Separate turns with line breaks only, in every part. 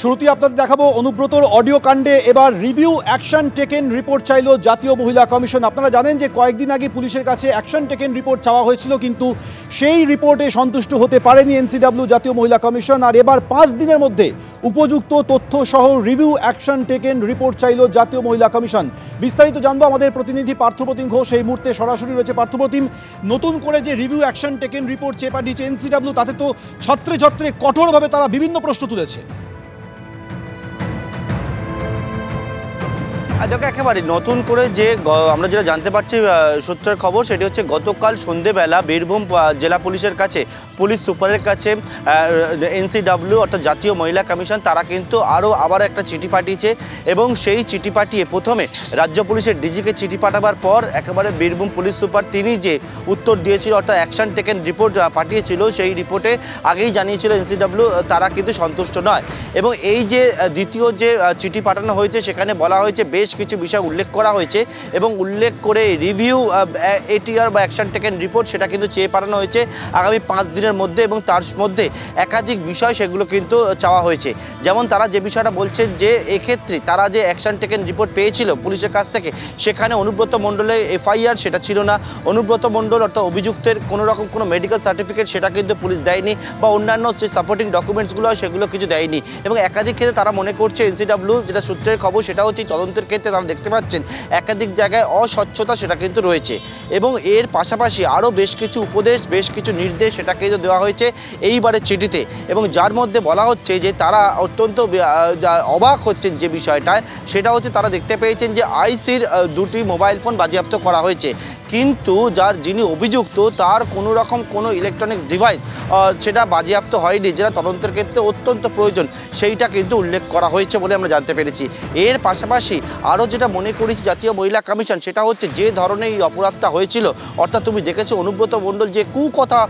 শুরুতেই আপনাদের দেখাবো অনুব্রতর অডিও কাণ্ডে এবার রিভিউ অ্যাকশন টেকেন রিপোর্ট চাইল জাতীয় মহিলা কমিশন। আপনারা জানেন যে কয়েকদিন আগে পুলিশের কাছে অ্যাকশন টেকেন রিপোর্ট চাওয়া হয়েছিল, কিন্তু সেই রিপোর্টে সন্তুষ্ট হতে পারেনি এনসিডব্লিউ জাতীয় মহিলা কমিশন। আর এবার 5 দিনের মধ্যে উপযুক্ত তথ্য সহ রিভিউ অ্যাকশন টেকেন রিপোর্ট চাইল জাতীয় মহিলা কমিশন। বিস্তারিত জানবো আমাদের প্রতিনিধি পার্থপ্রতিম ঘোষ এই মুহূর্তে সরাসরি রয়েছে। পার্থপ্রতিম, নতুন করে যে রিভিউ অ্যাকশন টেকেন রিপোর্ট চেয়ে পাঠিয়েছে এনসিডব্লিউ, তাতে তো ছত্রে ছত্রে কঠোরভাবে তারা বিভিন্ন প্রশ্ন তুলেছে।
দেখো, একেবারে নতুন করে যে আমরা যেটা জানতে পারছি সূত্রের খবর, সেটি হচ্ছে গতকাল সন্ধেবেলা বীরভূম জেলা পুলিশের কাছে, পুলিশ সুপারের কাছে এনসিডব্লিউ অর্থাৎ জাতীয় মহিলা কমিশন তারা কিন্তু আবার একটা চিঠি পাঠিয়েছে। এবং সেই চিঠি পাঠিয়ে প্রথমে রাজ্য পুলিশের ডিজিকে চিঠি পাঠাবার পর একেবারে বীরভূম পুলিশ সুপার তিনি যে উত্তর দিয়েছিল অর্থাৎ অ্যাকশন টেকেন রিপোর্ট পাঠিয়েছিল, সেই রিপোর্টে আগেই জানিয়েছিল এনসিডব্লিউ তারা কিন্তু সন্তুষ্ট নয়। এবং এই যে দ্বিতীয় যে চিঠি পাঠানো হয়েছে সেখানে বলা হয়েছে বেশ কিছু বিষয় উল্লেখ করা হয়েছে এবং উল্লেখ করে রিভিউ এটিআর বা অ্যাকশন টেকেন রিপোর্ট সেটা কিন্তু চেয়ে পাঠানো হয়েছে আগামী 5 দিনের মধ্যে। এবং তার মধ্যে একাধিক বিষয় সেগুলো কিন্তু চাওয়া হয়েছে। যেমন তারা যে বিষয়টা বলছেন যে এক্ষেত্রে তারা যে অ্যাকশন টেকেন রিপোর্ট পেয়েছিল পুলিশের কাছ থেকে, সেখানে অনুব্রত মণ্ডলের এফআইআর সেটা ছিল না, অনুব্রত মণ্ডল অর্থাৎ অভিযুক্তের কোনো রকম কোনো মেডিকেল সার্টিফিকেট সেটা কিন্তু পুলিশ দেয়নি, বা অন্যান্য যে সাপোর্টিং ডকুমেন্টসগুলো সেগুলো কিছু দেয়নি। এবং একাধিক ক্ষেত্রে তারা মনে করছে এনসিডব্লিউ যেটা সূত্রের খবর সেটা হচ্ছে তদন্তের ক্ষেত্রে তারা দেখতে পাচ্ছেন একাধিক জায়গায় অস্বচ্ছতা সেটা কিন্তু রয়েছে। এবং এর পাশাপাশি আরও বেশ কিছু উপদেশ, বেশ কিছু নির্দেশ সেটা কিন্তু দেওয়া হয়েছে এইবারের চিঠিতে। এবং যার মধ্যে বলা হচ্ছে যে তারা অত্যন্ত অবাক হচ্ছেন যে বিষয়টায়, সেটা হচ্ছে তারা দেখতে পেয়েছেন যে আইসির 2টি মোবাইল ফোন বাজেয়াপ্ত করা হয়েছে, কিন্তু যিনি অভিযুক্ত তার কোনো রকম কোনো ইলেকট্রনিক্স ডিভাইস সেটা বাজেয়াপ্ত হয়নি, যেটা তদন্তের ক্ষেত্রে অত্যন্ত প্রয়োজন সেইটা কিন্তু উল্লেখ করা হয়েছে বলে আমরা জানতে পেরেছি। এর পাশাপাশি আরও যেটা মনে করেছি জাতীয় মহিলা কমিশন সেটা হচ্ছে যে ধরনের এই অপরাধটা হয়েছিল, অর্থাৎ তুমি দেখেছো অনুব্রত মণ্ডল যে কুকথা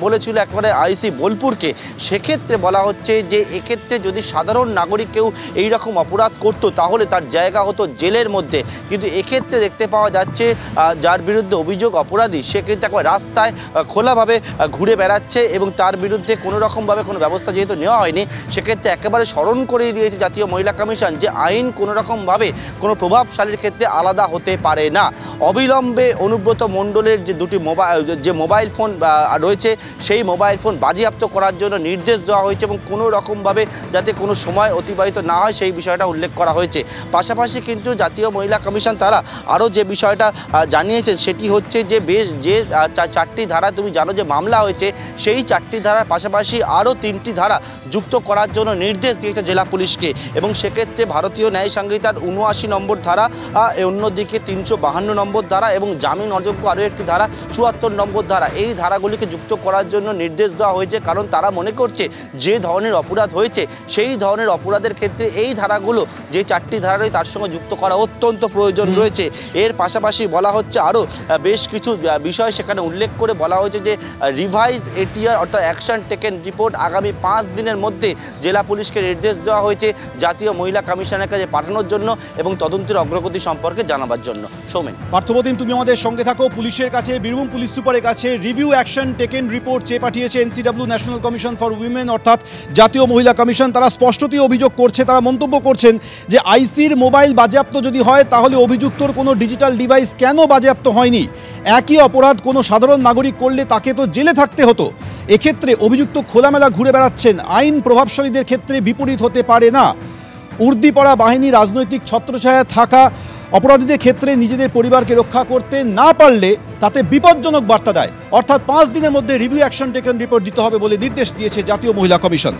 বলেছিল একবারে আইসি বোলপুরকে, সেক্ষেত্রে বলা হচ্ছে যে এক্ষেত্রে যদি সাধারণ নাগরিক কেউ এইরকম অপরাধ করতো তাহলে তার জায়গা হতো জেলের মধ্যে। কিন্তু এক্ষেত্রে দেখতে পাওয়া যাচ্ছে যার বিরুদ্ধে অভিযোগ অপরাধী সে কিন্তু একবার রাস্তায় খোলাভাবে ঘুরে বেড়াচ্ছে এবং তার বিরুদ্ধে কোনো রকমভাবে কোনো ব্যবস্থা যেহেতু নেওয়া হয়নি, সেক্ষেত্রে একেবারে স্মরণ করিয়ে দিয়েছে জাতীয় মহিলা কমিশন যে আইন কোনো রকমভাবে কোনো প্রভাবশালীর ক্ষেত্রে আলাদা হতে পারে না। অবিলম্বে অনুব্রত মণ্ডলের যে 2টি মোবাইল ফোন রয়েছে সেই মোবাইল ফোন বাজেয়াপ্ত করার জন্য নির্দেশ দেওয়া হয়েছে এবং কোনো রকমভাবে যাতে কোনো সময় অতিবাহিত না হয় সেই বিষয়টা উল্লেখ করা হয়েছে। পাশাপাশি কিন্তু জাতীয় মহিলা কমিশন তারা আরও যে বিষয়টা জানিয়েছে সেটি হচ্ছে যে যে 4টি ধারা তুমি জানো যে মামলা হয়েছে, সেই 4টি ধারার পাশাপাশি আরও 3টি ধারা যুক্ত করার জন্য নির্দেশ দিয়েছে জেলা পুলিশকে। এবং সেক্ষেত্রে ভারতীয় ন্যায় সংহিতার 79 নম্বর ধারা, অন্যদিকে 352 নম্বর ধারা এবং জামিন অযোগ্য আরও একটি ধারা 74 নম্বর ধারা, এই ধারাগুলিকে যুক্ত করার জন্য নির্দেশ দেওয়া হয়েছে। কারণ তারা মনে করছে যে ধরনের অপরাধ হয়েছে সেই ধরনের অপরাধের ক্ষেত্রে এই ধারাগুলো যে 4টি ধারা রয়েছে তার সঙ্গে যুক্ত করা অত্যন্ত প্রয়োজন রয়েছে। এর পাশাপাশি বলা হচ্ছে আরও বেশ কিছু বিষয় সেখানে উল্লেখ করে বলা হয়েছে যে রিভাইজ এটিআর অর্থাৎ অ্যাকশন টেকেন রিপোর্ট আগামী 5 দিনের মধ্যে জেলা পুলিশকে নির্দেশ দেওয়া হয়েছে জাতীয় মহিলা কমিশনের কাছে পাঠানোর জন্য এবং তদন্তের অগ্রগতি সম্পর্কে জানাবার জন্য। সৌমেন,
পার্থপ্রতিম তুমি আমাদের সঙ্গে থাকো। পুলিশের কাছে, বীরভূম পুলিশ সুপারের কাছে রিভিউ অ্যাকশন টেকেন রিপোর্ট চেয়ে পাঠিয়েছে NCW national commission for women অর্থাৎ জাতীয় মহিলা কমিশন। তারা স্পষ্টতই অভিযোগ করছে, তারা মন্তব্য করছেন যে আইসির মোবাইল বাজেয়াপ্ত যদি হয় তাহলে অভিযুক্তর কোনো ডিজিটাল ডিভাইস কেন বাজেয়াপ্ত হয়নি? একই অপরাধ কোনো সাধারণ নাগরিক করলে তাকে তো জেলে থাকতে হতো। এক্ষেত্রে অভিযুক্ত খোলামেলা ঘুরে বেড়াচ্ছেন, আইন প্রভাবশালীদের ক্ষেত্রে বিপরীত হতে পারে না। উর্দিপড়া বাহিনী রাজনৈতিক ছত্রছায়া থাকা অপরাধীদের ক্ষেত্রে নিজেদের পরিবারকে রক্ষা করতে না পারলে তাতে বিপজ্জনক বার্তা দেয়। অর্থাৎ 5 দিনের মধ্যে রিভিউ অ্যাকশন টেকেন রিপোর্ট দিতে হবে বলে নির্দেশ দিয়েছে জাতীয় মহিলা কমিশন।